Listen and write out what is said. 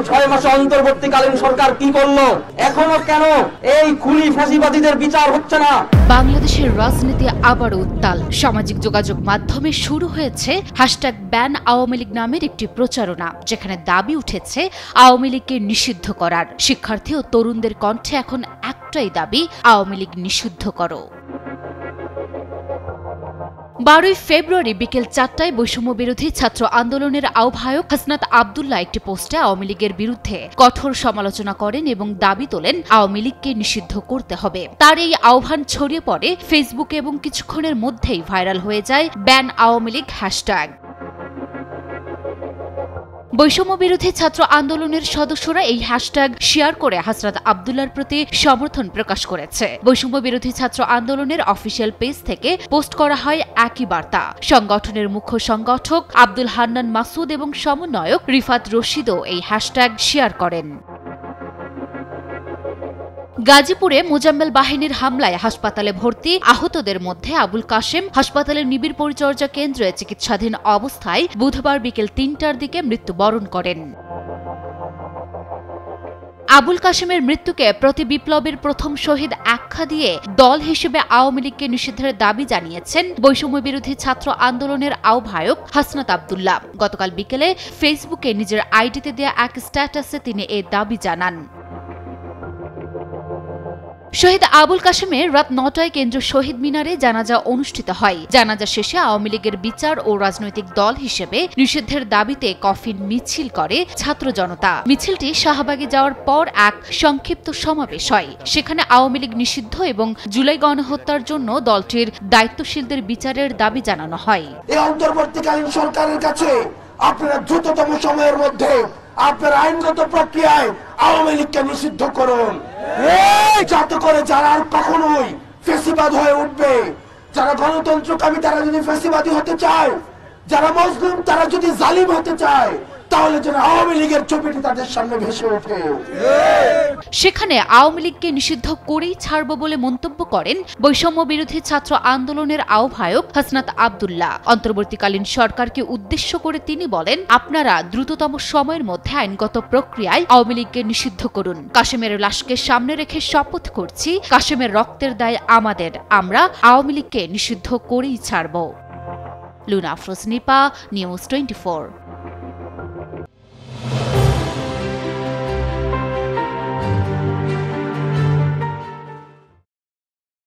6 মাসে অন্তর্বর্তীকালীন সরকার কি করলো? এখনো কেন এই খুনি ফ্যাসিবাদীদের বিচার হচ্ছে না? বাংলাদেশের রাজনীতি আবারও উত্তাল। সামাজিক যোগাযোগ মাধ্যমে শুরু হয়েছে #ব্যান আওয়ামী লীগ নামের একটি প্রচারণা, যেখানে দাবি উঠেছে আওয়ামী লীগকে নিষিদ্ধ করার। শিক্ষার্থী ও তরুণদের কণ্ঠে এখন একটাই দাবি, আওয়ামী লীগ নিষিদ্ধ করো। 12 ফেব্রুয়ারি বিকেল 4টায় বৈষম্য বিরোধী ছাত্র আন্দোলনের আহ্বায়ক হাসনাত আব্দুল্লাহ একটি পোস্টে আওয়ামী লীগের বিরুদ্ধে কঠোর সমালোচনা করেন এবং দাবি তোলেন আওয়ামী লীগকে নিষিদ্ধ করতে হবে। তার এই আহ্বান ছড়িয়ে পড়ে ফেসবুকে এবং কিছুক্ষণের মধ্যেই ভাইরাল হয়ে যায় ব্যান আওয়ামী লীগ হ্যাশট্যাগ। বৈষম্য বিরোধী ছাত্র আন্দোলনের সদস্যরা এই হ্যাশট্যাগ শেয়ার করে হাসনাত আব্দুল্লাহর প্রতি সমর্থন প্রকাশ করেছে। বৈষম্য বিরোধী ছাত্র আন্দোলনের অফিসিয়াল পেজ থেকে পোস্ট করা হয় একই বার্তা। সংগঠনের মুখ্য সংগঠক আব্দুল হান্নান মাসুদ এবং সমন্বয়ক রিফাত রশিদও এই হ্যাশট্যাগ শেয়ার করেন। গাজীপুরে মোজাম্মেল বাহিনীর হামলায় হাসপাতালে ভর্তি আহতদের মধ্যে আবুল কাশেম হাসপাতালের নিবিড় পরিচর্যা কেন্দ্রে চিকিৎসাধীন অবস্থায় বুধবার বিকেল 3টার দিকে মৃত্যুবরণ করেন। আবুল কাশেমের মৃত্যুকে প্রতি বিপ্লবের প্রথম শহীদ আখ্যা দিয়ে দল হিসেবে আওয়ামী লীগকে নিষিদ্ধের দাবি জানিয়েছেন বৈষম্য বিরোধী ছাত্র আন্দোলনের আহ্বায়ক হাসনাত আব্দুল্লাহ। গতকাল বিকেলে ফেসবুকে নিজের আইডিতে দেয়া এক স্ট্যাটাসে তিনি এ দাবি জানান। শহীদ আবুল কাশেমের রাত 9টায় কেন্দ্রীয় শহীদ মিনারে জানাজা অনুষ্ঠিত হয়। জানাজা শেষে আওয়ামী লীগের বিচার ও রাজনৈতিক দল হিসেবে নিষিদ্ধের দাবিতে কফিন মিছিল করে ছাত্র জনতা। মিছিলটি শাহবাগে যাওয়ার পর এক সংক্ষিপ্ত সমাবেশ হয়। সেখানে আওয়ামী লীগ নিষিদ্ধ এবং জুলাই গণহত্যার জন্য দলটির দায়িত্বশীলদের বিচারের দাবি জানানো হয়। এই অন্তর্বর্তীকালীন সরকারের কাছে আপনারা দ্রুততম সময়ের মধ্যে আপনার আইনগত প্রক্রিয়ায় আওয়ামী লীগকে নিষিদ্ধ করুন, যাতে করে যারা আর কখনোই ফ্যাসিবাদ হয়ে উঠবে, যারা গণতন্ত্রকামী তারা যদি ফ্যাসিবাদী হতে চায়, যারা মুসলিম তারা যদি জালিম হতে চায়, তাহলে যেন আওয়ামী লীগের ছবিটি তাদের সামনে ভেসে ওঠে। সেখানে আওয়ামী লীগকে নিষিদ্ধ করেই ছাড়ব বলে মন্তব্য করেন বৈষম্য বিরোধী ছাত্র আন্দোলনের আহ্বায়ক হাসনাত আব্দুল্লাহ। অন্তর্বর্তীকালীন সরকারকে উদ্দেশ্য করে তিনি বলেন, আপনারা দ্রুততম সময়ের মধ্যে আইনগত প্রক্রিয়ায় আওয়ামী লীগকে নিষিদ্ধ করুন। কাশেমের লাশকে সামনে রেখে শপথ করছি, কাশেমের রক্তের দায় আমাদের, আমরা আওয়ামী লীগকে নিষিদ্ধ করেই ছাড়ব। লুনা আফরোজ নিপা, নিউজ 24।